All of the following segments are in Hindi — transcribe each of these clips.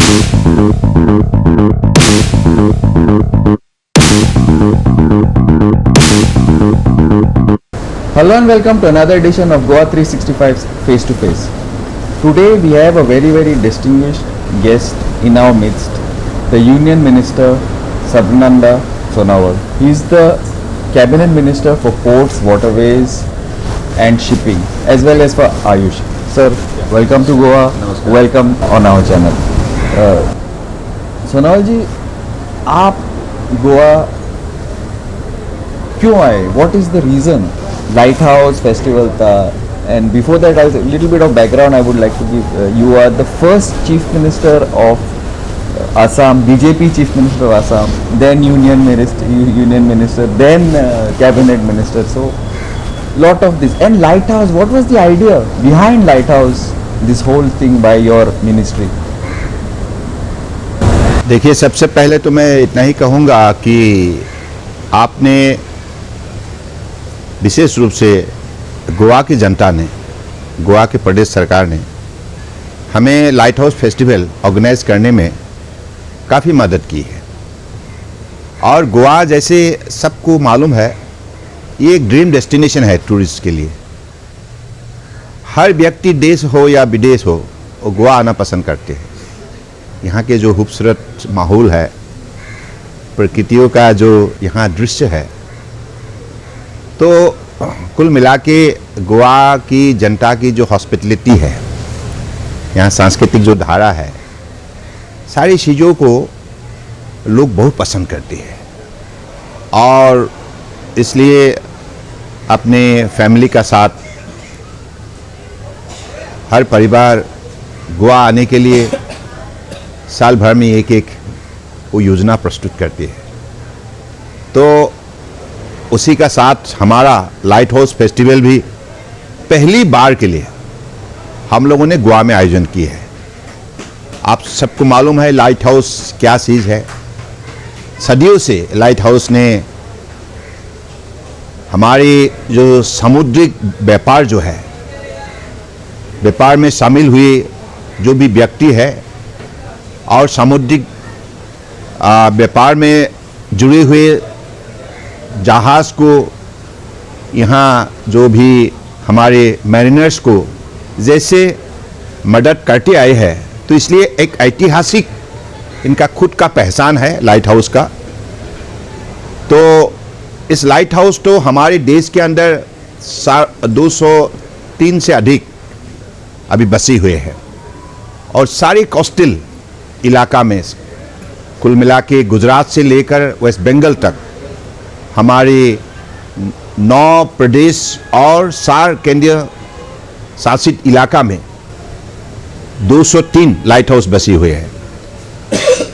Hello and welcome to another edition of Goa 365 Face to Face. Today we have a very distinguished guest in our midst, the Union Minister Sarbananda Sonowal. He is the Cabinet Minister for Ports, Waterways and Shipping as well as for Ayush. Sir, welcome to Goa. Namaskar. Welcome on our channel. Sonowal जी, आप गोवा क्यों आए? What is the reason? Lighthouse Festival था, and before that, a little bit of background I would like to give. You are the first Chief Minister of Assam, BJP Chief Minister of Assam, then Union Minister, then Cabinet Minister. So, lot of this. And Lighthouse, what was the idea behind Lighthouse? This whole thing by your ministry. देखिए, सबसे पहले तो मैं इतना ही कहूँगा कि आपने विशेष रूप से गोवा की जनता ने, गोवा के प्रदेश सरकार ने हमें लाइट हाउस फेस्टिवल ऑर्गेनाइज करने में काफ़ी मदद की है। और गोवा, जैसे सबको मालूम है, ये एक ड्रीम डेस्टिनेशन है टूरिस्ट के लिए। हर व्यक्ति देश हो या विदेश हो, वो गोवा आना पसंद करते हैं। यहाँ के जो खूबसूरत माहौल है, प्रकृतियों का जो यहाँ दृश्य है, तो कुल मिला के गोवा की जनता की जो हॉस्पिटलिटी है, यहाँ सांस्कृतिक जो धारा है, सारी चीज़ों को लोग बहुत पसंद करते हैं। और इसलिए अपने फैमिली का साथ हर परिवार गोवा आने के लिए साल भर में एक वो योजना प्रस्तुत करती है। तो उसी का साथ हमारा लाइट हाउस फेस्टिवल भी पहली बार के लिए हम लोगों ने गोवा में आयोजन की है। आप सबको मालूम है लाइट हाउस क्या चीज़ है। सदियों से लाइट हाउस ने हमारी जो समुद्रिक व्यापार जो है, व्यापार में शामिल हुए जो भी व्यक्ति है और समुद्रिक व्यापार में जुड़े हुए जहाज़ को, यहाँ जो भी हमारे मैरिनर्स को जैसे मदद करते आए हैं, तो इसलिए एक ऐतिहासिक इनका खुद का पहचान है लाइट हाउस का। तो इस लाइट हाउस तो हमारे देश के अंदर 203 से अधिक अभी बसे हुए हैं और सारे कोस्टल इलाका में कुल मिला के गुजरात से लेकर वेस्ट बंगाल तक हमारे 9 प्रदेश और 4 केंद्रीय शासित इलाका में 203 लाइट हाउस बसे हुए हैं।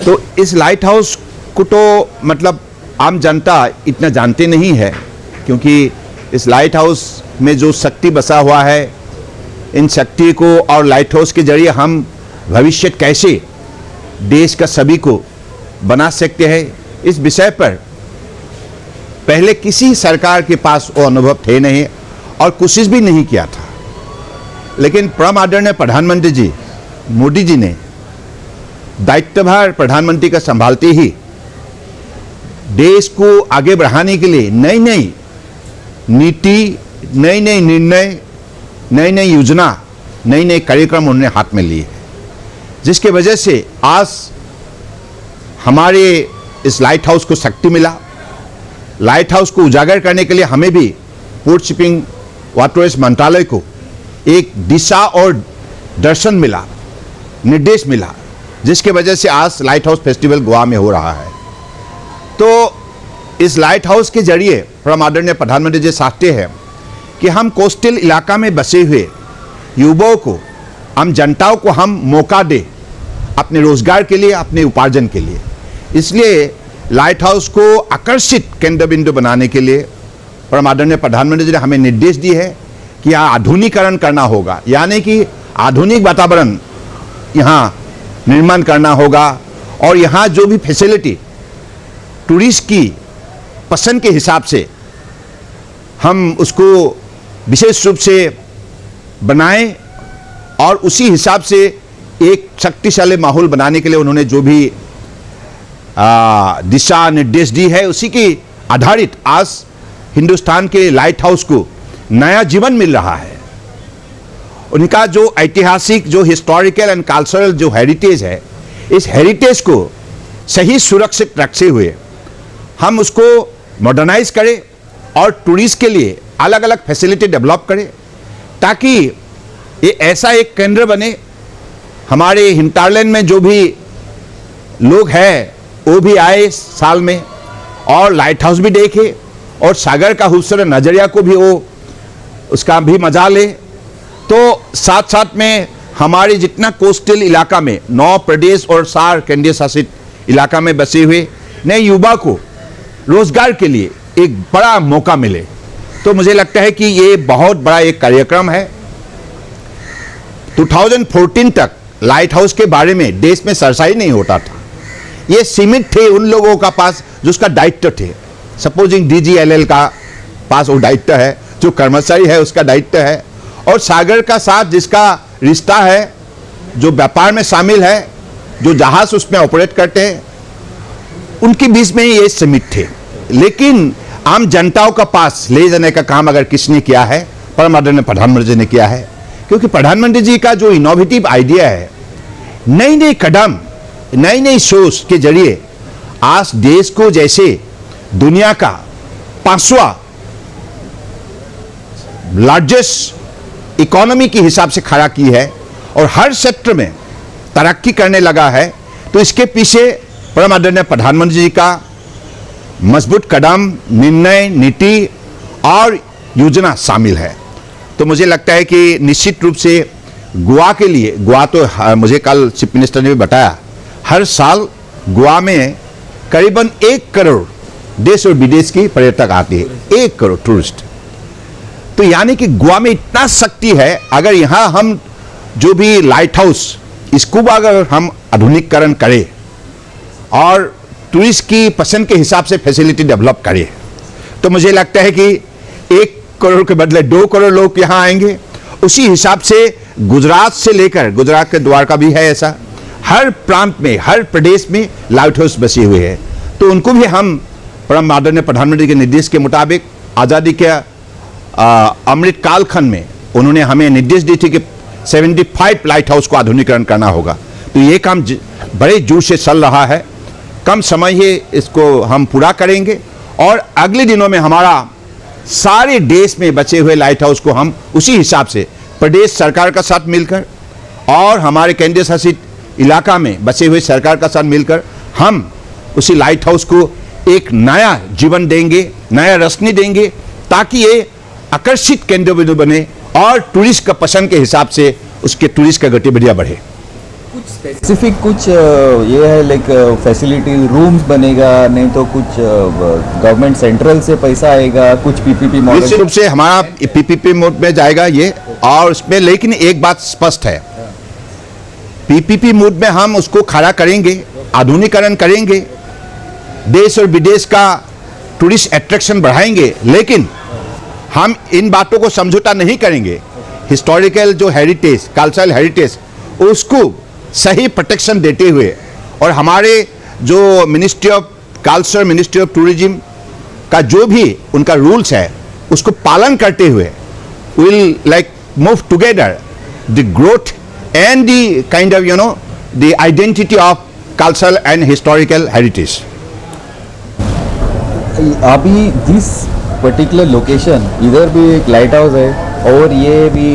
तो इस लाइट हाउस को तो मतलब आम जनता इतना जानते नहीं है, क्योंकि इस लाइट हाउस में जो शक्ति बसा हुआ है, इन शक्ति को और लाइट हाउस के जरिए हम भविष्य कैसे देश का सभी को बना सकते हैं, इस विषय पर पहले किसी सरकार के पास वो अनुभव थे नहीं और कोशिश भी नहीं किया था। लेकिन परम आदरणीय प्रधानमंत्री जी मोदी जी ने दायित्वभार प्रधानमंत्री का संभालते ही देश को आगे बढ़ाने के लिए नई नई नीति, नई नई निर्णय, नई नई योजना, नई नई कार्यक्रम उन्होंने हाथ में लिए, जिसके वजह से आज हमारे इस लाइट हाउस को शक्ति मिला। लाइट हाउस को उजागर करने के लिए हमें भी पोर्ट शिपिंग वाटरवेज मंत्रालय को एक दिशा और दर्शन मिला, निर्देश मिला, जिसके वजह से आज लाइट हाउस फेस्टिवल गोवा में हो रहा है। तो इस लाइट हाउस के जरिए परम आदरणीय प्रधानमंत्री जी चाहते हैं कि हम कोस्टल इलाका में बसे हुए युवाओं को, हम जनताओं को हम मौका दे अपने रोजगार के लिए, अपने उपार्जन के लिए। इसलिए लाइट हाउस को आकर्षित केंद्र बिंदु बनाने के लिए परम आदरणीय प्रधानमंत्री जी ने हमें निर्देश दिए है कि यहाँ आधुनिकीकरण करना होगा, यानी कि आधुनिक वातावरण यहाँ निर्माण करना होगा और यहाँ जो भी फैसिलिटी टूरिस्ट की पसंद के हिसाब से हम उसको विशेष रूप से बनाएं और उसी हिसाब से एक शक्तिशाली माहौल बनाने के लिए उन्होंने जो भी दिशा निर्देश दी है, उसी की आधारित आज हिंदुस्तान के लाइट हाउस को नया जीवन मिल रहा है। उनका जो ऐतिहासिक, जो हिस्टोरिकल एंड कल्चरल जो हेरिटेज है, इस हेरिटेज को सही सुरक्षित रखते हुए हम उसको मॉडर्नाइज करें और टूरिस्ट के लिए अलग अलग फैसिलिटी डेवलप करें, ताकि ये ऐसा एक केंद्र बने। हमारे हिमालयन में जो भी लोग हैं वो भी आए साल में और लाइट हाउस भी देखे और सागर का खूबसूरत नजरिया को भी वो उसका भी मजा ले। तो साथ साथ में हमारे जितना कोस्टल इलाका में 9 प्रदेश और 4 केंद्रीय शासित इलाका में बसे हुए नए युवा को रोजगार के लिए एक बड़ा मौका मिले। तो मुझे लगता है कि ये बहुत बड़ा एक कार्यक्रम है। 2014 तक लाइट हाउस के बारे में देश में चर्चा ही नहीं होता था। ये सीमित थे उन लोगों का पास जिसका दायित्व थे। सपोजिंग DGLL का पास वो दायित्व है, जो कर्मचारी है उसका दायित्व है, और सागर का साथ जिसका रिश्ता है, जो व्यापार में शामिल है, जो जहाज उसमें ऑपरेट करते हैं, उनके बीच में ये सीमित थे। लेकिन आम जनताओं का पास ले जाने का काम अगर किसने किया है, परम आदरणीय प्रधानमंत्री जी ने किया है। क्योंकि प्रधानमंत्री जी का जो इनोवेटिव आइडिया है, नई नई कदम, नई नई सोच के जरिए आज देश को जैसे दुनिया का 5वां लार्जेस्ट इकोनॉमी के हिसाब से खड़ा की है और हर सेक्टर में तरक्की करने लगा है, तो इसके पीछे परम आदरणीय प्रधानमंत्री जी का मजबूत कदम, निर्णय, नीति और योजना शामिल है। तो मुझे लगता है कि निश्चित रूप से गोवा के लिए, गोवा तो मुझे कल चीफ मिनिस्टर ने भी बताया, हर साल गोवा में करीबन 1 करोड़ देश और विदेश की पर्यटक आते हैं, 1 करोड़ टूरिस्ट। तो यानी कि गोवा में इतना शक्ति है, अगर यहाँ हम जो भी लाइट हाउस इसको अगर हम आधुनिकीकरण करें और टूरिस्ट की पसंद के हिसाब से फैसिलिटी डेवलप करें, तो मुझे लगता है कि 1 करोड़ के बदले 2 करोड़ लोग यहाँ आएंगे। उसी हिसाब से गुजरात से लेकर, गुजरात के द्वारका भी है ऐसा, हर प्रांत में, हर प्रदेश में लाइट हाउस बसे हुए हैं। तो उनको भी हम परम आदरणीय प्रधानमंत्री के निर्देश के मुताबिक आज़ादी के अमृत कालखंड में उन्होंने हमें निर्देश दी थी कि 75 लाइट हाउस को आधुनिकीकरण करना होगा। तो ये काम बड़े जोर से चल रहा है। कम समय ही इसको हम पूरा करेंगे और अगले दिनों में हमारा सारे देश में बचे हुए लाइट हाउस को हम उसी हिसाब से प्रदेश सरकार का साथ मिलकर और हमारे केंद्रीय शासित इलाका में बचे हुए सरकार का साथ मिलकर हम उसी लाइट हाउस को एक नया जीवन देंगे, नया रोशनी देंगे, ताकि ये आकर्षित केंद्र बिंदु बने और टूरिस्ट का पसंद के हिसाब से उसके टूरिस्ट का गतिविधियां बढ़े। कुछ स्पेसिफिक कुछ ये है लाइक फैसिलिटी रूम्स बनेगा, नहीं तो कुछ गवर्नमेंट सेंट्रल से पैसा आएगा, कुछ PPP मॉडल? निश्चित रूप से हमारा PPP मोड में जाएगा ये, और उसमें लेकिन एक बात स्पष्ट है, PPP मोड में हम उसको खड़ा करेंगे, आधुनिकीकरण करेंगे, देश और विदेश का टूरिस्ट अट्रैक्शन बढ़ाएंगे, लेकिन हम इन बातों को समझौता नहीं करेंगे। हिस्टोरिकल जो हेरिटेज, कल्चरल हेरिटेज, उसको सही प्रोटेक्शन देते हुए और हमारे जो ministry of culture, ministry of tourism का जो भी उनका रूल्स है उसको पालन करते हुए will like move together the growth and the kind of the identity of cultural and historical heritage. अभी दिस पर्टिकुलर लोकेशन इधर भी एक लाइट हाउस है और ये भी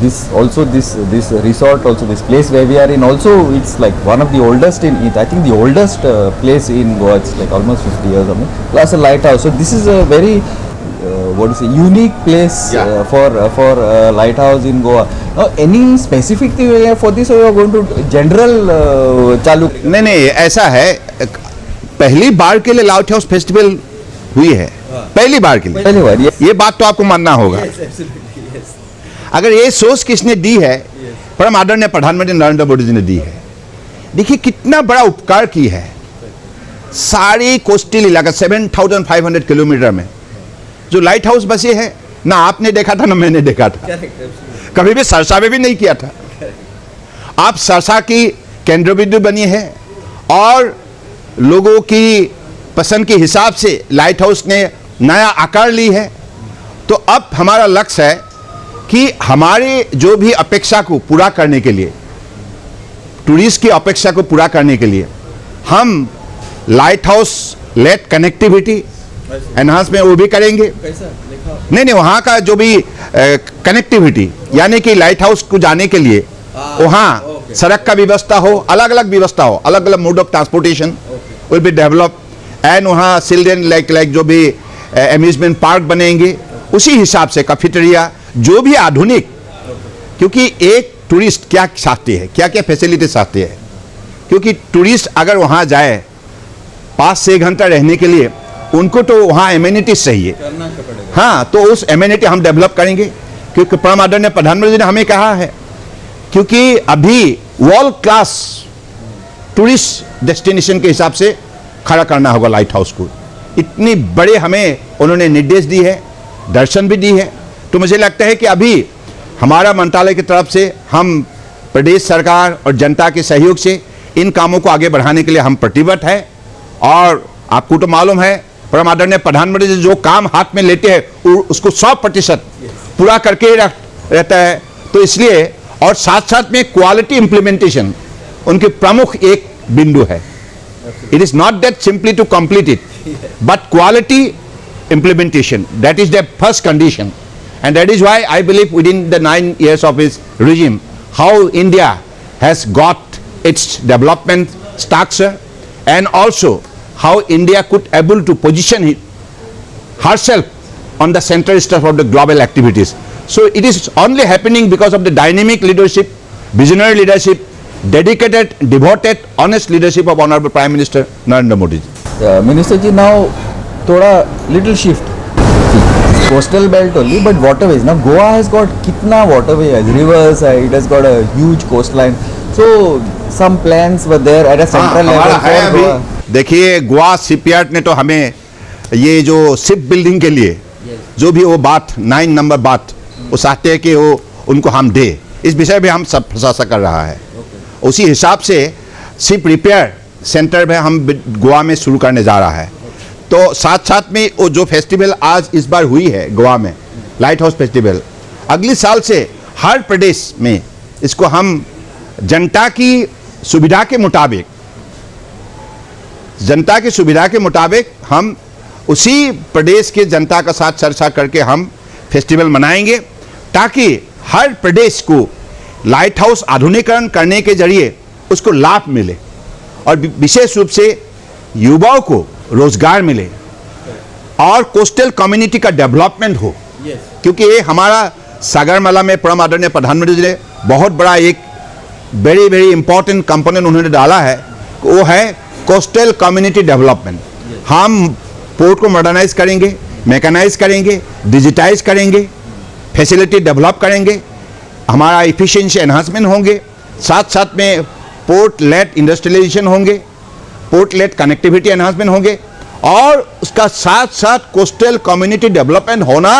this also this resort also this place where we are in also it's like one of the oldest in I think the oldest place in Goa, it's like almost 50 years plus a light house. So this is a very what is a unique place for lighthouse in Goa. Any specific thing for this, or you are going to general चालू? नहीं, ऐसा है, पहली बार के लिए लाइट हाउस फेस्टिवल हुई है, पहली बार के लिए, पहली बार. ये बात तो आपको मानना होगा. अगर ये सोच किसने दी है, परम आदरणीय प्रधानमंत्री नरेंद्र मोदी जी ने दी है. देखिए कितना बड़ा उपकार की है. सारे कोस्टल इलाका 7,500 किलोमीटर में जो लाइट हाउस बसे हैं, ना आपने देखा था ना मैंने देखा था, कभी भी सरसा में भी नहीं किया था. आप सरसा की केंद्र बिंदु बनी है और लोगों की पसंद के हिसाब से लाइट हाउस ने नया आकार ली है। तो अब हमारा लक्ष्य है कि हमारे जो भी अपेक्षा को पूरा करने के लिए, टूरिस्ट की अपेक्षा को पूरा करने के लिए हम light house late connectivity enhancement वो भी करेंगे। नहीं, वहाँ का जो भी कनेक्टिविटी, यानी कि लाइट हाउस को जाने के लिए वहाँ सड़क का व्यवस्था हो, अलग अलग व्यवस्था हो, अलग अलग mode of transportation will be develop and वहाँ चिल्ड्रेन लाइक जो भी अम्यूजमेंट पार्क बनेंगे, उसी हिसाब से कैफेटेरिया, जो भी आधुनिक, क्योंकि एक टूरिस्ट क्या चाहते हैं, क्या क्या फैसिलिटी चाहते हैं, क्योंकि टूरिस्ट अगर वहाँ जाए 5 से 6 घंटा रहने के लिए, उनको तो वहाँ एमेनिटीज चाहिए। हाँ, तो उस एमेनिटी हम डेवलप करेंगे, क्योंकि परम आदरणीय प्रधानमंत्री ने हमें कहा है, क्योंकि अभी वर्ल्ड क्लास टूरिस्ट डेस्टिनेशन के हिसाब से खड़ा करना होगा लाइट हाउस को। इतनी बड़े हमें उन्होंने निर्देश दी है, दर्शन भी दी है। तो मुझे लगता है कि अभी हमारा मंत्रालय की तरफ से हम प्रदेश सरकार और जनता के सहयोग से इन कामों को आगे बढ़ाने के लिए हम प्रतिबद्ध है। और आपको तो मालूम है, परम आदरणीय प्रधानमंत्री जो काम हाथ में लेते हैं उसको 100% पूरा करके रहता है। तो इसलिए, और साथ साथ में क्वालिटी इंप्लीमेंटेशन उनके प्रमुख एक बिंदु है। It is not that simply to complete it, but quality implementation, that is the first condition, and that is why I believe within the 9 years of his regime how India has got its development structure, and also how India could able to position herself on the central stage of the global activities. So it is only happening because of the dynamic leadership, visionary leadership, dedicated, devoted, honest leadership of Honorable Prime Minister Narendra Modi ji. Minister ji, now थोड़ा little shift, coastal belt only, but waterways. Now Goa has got कितना waterway has, rivers, it has got a huge coastline. So some plans were there at a central level for Goa. देखिए, गोवा शिपयार्ड ने तो हमें ये जो शिप बिल्डिंग के लिए जो भी वो बात 9 नंबर बात वो चाहते हैं कि वो उनको हम दे, इस विषय में हम सब प्रशासन कर रहा है। उसी हिसाब से शिप रिपेयर सेंटर में हम गोवा में शुरू करने जा रहा है। तो साथ साथ में वो जो फेस्टिवल आज इस बार हुई है गोवा में, लाइट हाउस फेस्टिवल, अगले साल से हर प्रदेश में इसको हम जनता की सुविधा के मुताबिक हम उसी प्रदेश के जनता का साथ चर्चा करके हम फेस्टिवल मनाएंगे, ताकि हर प्रदेश को लाइट हाउस आधुनिकीकरण करने के जरिए उसको लाभ मिले और विशेष रूप से युवाओं को रोजगार मिले और कोस्टल कम्युनिटी का डेवलपमेंट हो। क्योंकि ये हमारा सागरमाला में परम आदरणीय प्रधानमंत्री जी ने बहुत बड़ा एक वेरी इंपॉर्टेंट कंपोनेंट उन्होंने डाला है, वो है कोस्टल कम्युनिटी डेवलपमेंट। हम पोर्ट को मॉडर्नाइज करेंगे, मैकेनाइज करेंगे, डिजिटाइज करेंगे, फैसिलिटी डेवलप करेंगे, हमारा इफिशिएंसी एनहांसमेंट होंगे, साथ साथ में पोर्ट लेट इंडस्ट्रियलाइजेशन होंगे, पोर्ट लेट कनेक्टिविटी एनहांसमेंट होंगे, और उसका साथ साथ कोस्टल कम्युनिटी डेवलपमेंट होना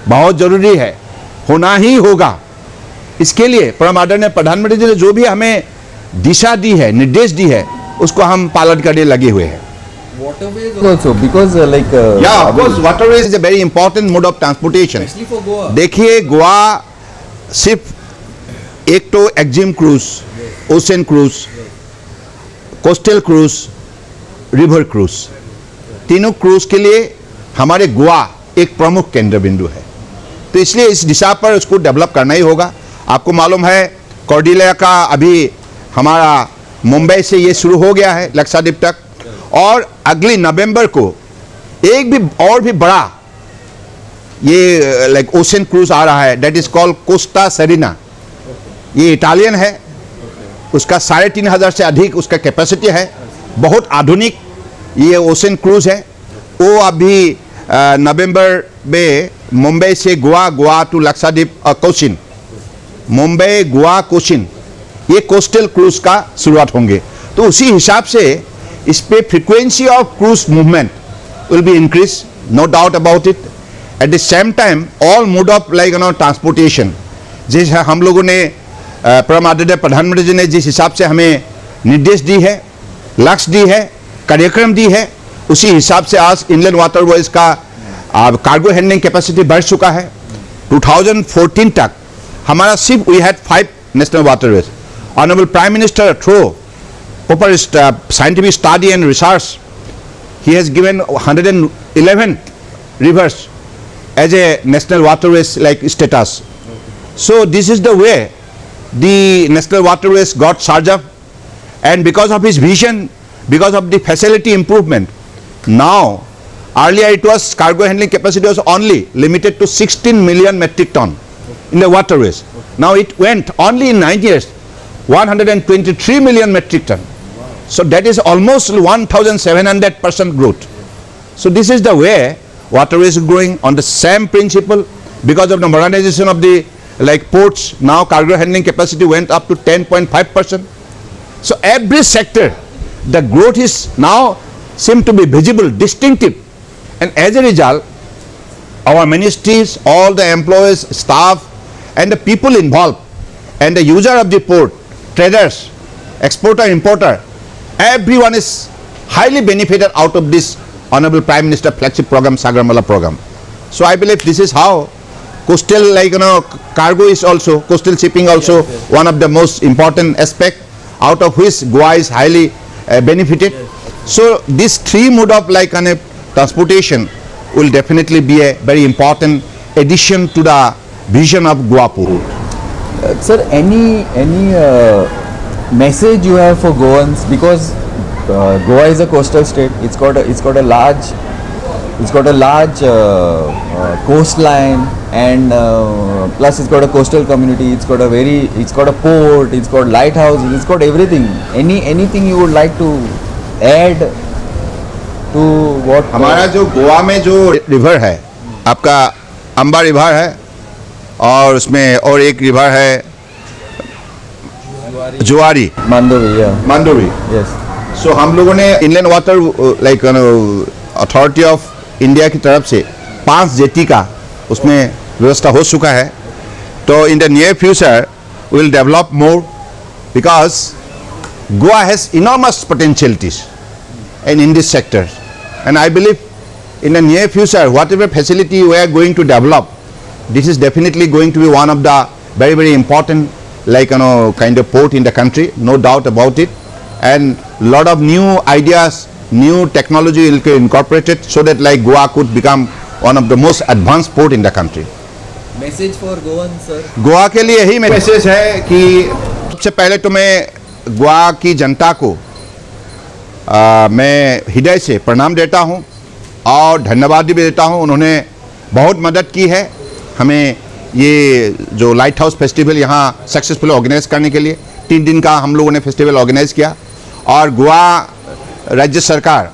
बहुत जरूरी है, होना ही होगा। इसके लिए परम आदरणीय प्रधानमंत्री जी ने जो भी हमें दिशा दी है, निर्देश दी है, उसको हम पालन करने लगे हुए हैं। Waterways also, because yeah, of course, waterways is a very important mode of transportation. Especially for Goa. देखिए, गोवा सिर्फ एक तो EXIM cruise, ocean cruise, coastal cruise, river cruise, तीनों क्रूज के लिए हमारे गोवा एक प्रमुख केंद्र बिंदु है। तो इसलिए इस दिशा पर उसको डेवलप करना ही होगा। आपको मालूम है, कॉर्डिलिया का अभी हमारा मुंबई से ये शुरू हो गया है लक्षद्वीप तक, और अगले नवंबर को एक भी और भी बड़ा ये लाइक ओशन क्रूज आ रहा है, that is called Costa Serena. ये इटालियन है, उसका 3,500 से अधिक उसका कैपेसिटी है, बहुत आधुनिक ये ओशन क्रूज है। वो अभी नवंबर में मुंबई से गोवा, गोवा टू लक्षद्वीप कोचिन, मुंबई गोवा कोचिन, ये कोस्टल क्रूज का शुरुआत होंगे। तो उसी हिसाब से इस पे frequency of cruise movement will be increase, no doubt about it. At the same time all mode of like transportation, जैसे हम लोगों ने परम आदरणीय प्रधानमंत्री जी ने जिस हिसाब से हमें निर्देश दी है, लक्ष्य दी है, कार्यक्रम दी है, उसी हिसाब से आज इनलैंड वाटरवेज का कार्गो हैंडलिंग कैपेसिटी बढ़ चुका है। 2014 तक हमारा सिर्फ we had 5 national waterways. Honourable prime minister through proper scientific study and research, he has given 111 rivers as a national waterways like status. So this is the way the national waterways got charged up, and because of his vision, because of the facility improvement, now earlier it was cargo handling capacity was only limited to 16 million metric ton in the waterways. Now it went only in 9 years 123 million metric ton. So that is almost 1700% growth. So this is the way waterways is growing on the same principle. Because of the modernization of the like ports, now cargo handling capacity went up to 10.5%. So every sector, the growth is now seem to be visible, distinctive, and as a result, our ministries, all the employees, staff, and the people involved, and the user of the port, traders, exporter, importer, everyone is highly benefited out of this Honorable Prime Minister flagship program, Sagarmala program. So I believe this is how coastal, like cargo is also, coastal shipping also one of the most important aspect, out of which Goa is highly benefited. So this 3 mode of like transportation will definitely be a very important addition to the vision of Goa port. Sir, any message you have for Goans, because Goa is a coastal state. It's got a large coastline, and plus it's got a coastal community. It's got a port. It's got lighthouses. It's got everything. Anything you would like to add to what? हमारा जो गोवा में जो रिवर है, आपका अम्बा रिवर है, और उसमें और एक रिवर है जुआरी, मांडोवी। यस। सो हम लोगों ने inland water like authority of India की तरफ से 5 जेटी का उसमें व्यवस्था हो चुका है। तो in the near future will develop more, because Goa has enormous potentialities in this sector, and I believe in the near future whatever facility we are going to develop, this is definitely going to be one of the very important like kind of port in the country, no doubt about it, and lot of new ideas, new technology will be incorporated so that like Goa could become one of the most advanced port in the country. Message for Goan sir? Goa के लिए यही मैसेज है कि सबसे पहले तो मैं गोवा की जनता को मैं हृदय से प्रणाम देता हूं और धन्यवाद भी देता हूं। उन्होंने बहुत मदद की है हमें ये जो लाइट हाउस फेस्टिवल यहाँ सक्सेसफुल ऑर्गेनाइज करने के लिए। 3 दिन का हम लोगों ने फेस्टिवल ऑर्गेनाइज किया, और गोवा राज्य सरकार,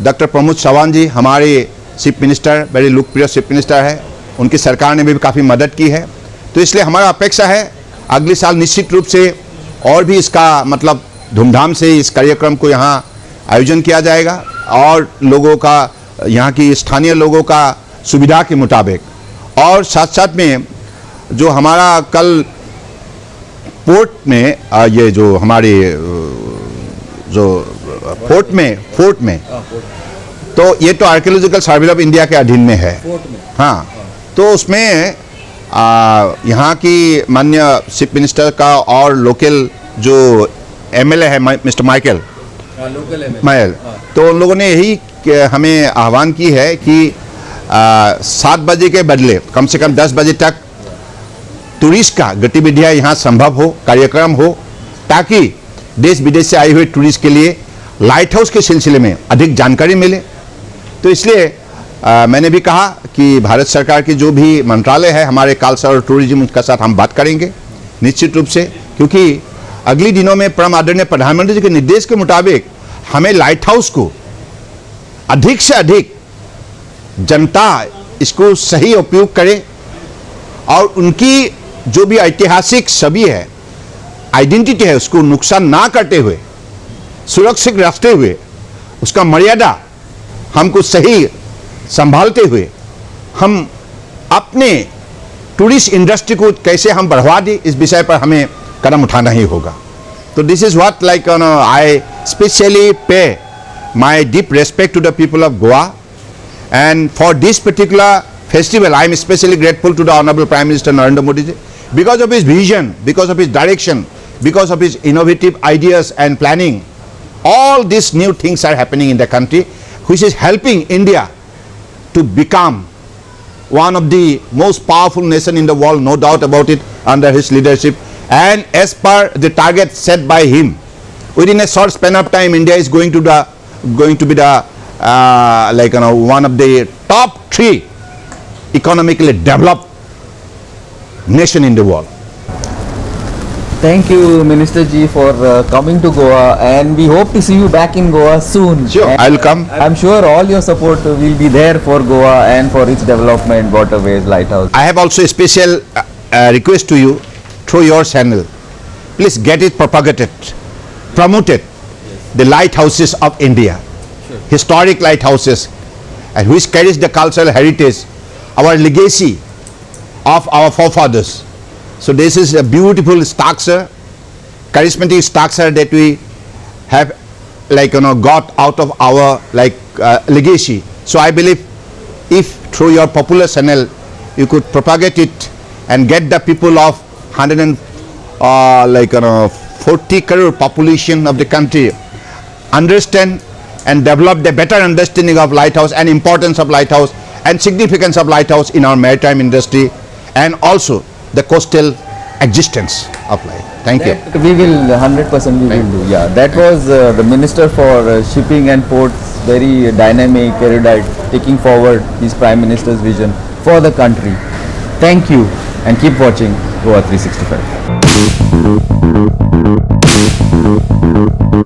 डॉक्टर प्रमोद चौहान जी हमारे चीफ मिनिस्टर, वेरी लोकप्रिय चीफ मिनिस्टर है, उनकी सरकार ने भी काफ़ी मदद की है। तो इसलिए हमारा अपेक्षा है अगले साल निश्चित रूप से और भी इसका मतलब धूमधाम से इस कार्यक्रम को यहाँ आयोजन किया जाएगा, और लोगों का, यहाँ की स्थानीय लोगों का सुविधा के मुताबिक। और साथ साथ में जो हमारा कल पोर्ट में ये जो हमारे जो फोर्ट में तो ये तो आर्कियोलॉजिकल सर्वे ऑफ इंडिया के अधीन में है। हाँ, तो उसमें यहाँ की माननीय चीफ मिनिस्टर का और लोकल जो एमएलए है मिस्टर माइकल मायल, तो उन लोगों ने यही हमें आह्वान की है कि 7 बजे के बदले कम से कम 10 बजे तक टूरिस्ट का गतिविधियाँ यहाँ संभव हो, कार्यक्रम हो, ताकि देश विदेश से आए हुए टूरिस्ट के लिए लाइट हाउस के सिलसिले में अधिक जानकारी मिले। तो इसलिए मैंने भी कहा कि भारत सरकार की जो भी मंत्रालय है हमारे कल्चर और टूरिज्म, उसका साथ हम बात करेंगे निश्चित रूप से, क्योंकि अगले दिनों में परम आदरणीय प्रधानमंत्री जी के निर्देश के मुताबिक हमें लाइट हाउस को अधिक से अधिक जनता इसको सही उपयोग करे, और उनकी जो भी ऐतिहासिक छवि है, आइडेंटिटी है, उसको नुकसान ना करते हुए, सुरक्षित रखते हुए, उसका मर्यादा हमको सही संभालते हुए हम अपने टूरिस्ट इंडस्ट्री को कैसे हम बढ़वा दें, इस विषय पर हमें कदम उठाना ही होगा. तो this is what like I specially पे my deep respect to the people of Goa, and for this particular festival I am especially grateful to the Honorable Prime Minister Narendra Modi ji, because of his vision, because of his direction, because of his innovative ideas and planning. All these new things are happening in the country, which is helping India to become one of the most powerful nation in the world, no doubt about it, under his leadership. And as per the target set by him, within a short span of time India is going to be the one of the top 3 economically developed nation in the world. Thank you, Minister Ji, for coming to Goa, and we hope to see you back in Goa soon. Sure, And I'll come. I'm sure all your support will be there for Goa and for its development, waterways, lighthouse. I have also a special request to you through your channel. Please get it propagated, promoted, the lighthouses of India, historic lighthouses, and which carries the cultural heritage, our legacy of our forefathers. So this is a beautiful structure, charismatic structure that we have got out of our legacy. So I believe if through your popular channel you could propagate it and get the people of 40 crore population of the country understand and develop the better understanding of lighthouse and importance of lighthouse and significance of lighthouse in our maritime industry and also the coastal existence of light. Thank you. That we will 100% we will do. Yeah, that was the Minister for Shipping and Ports, very dynamic, erudite, taking forward his Prime Minister's vision for the country. Thank you, and keep watching Goa 365.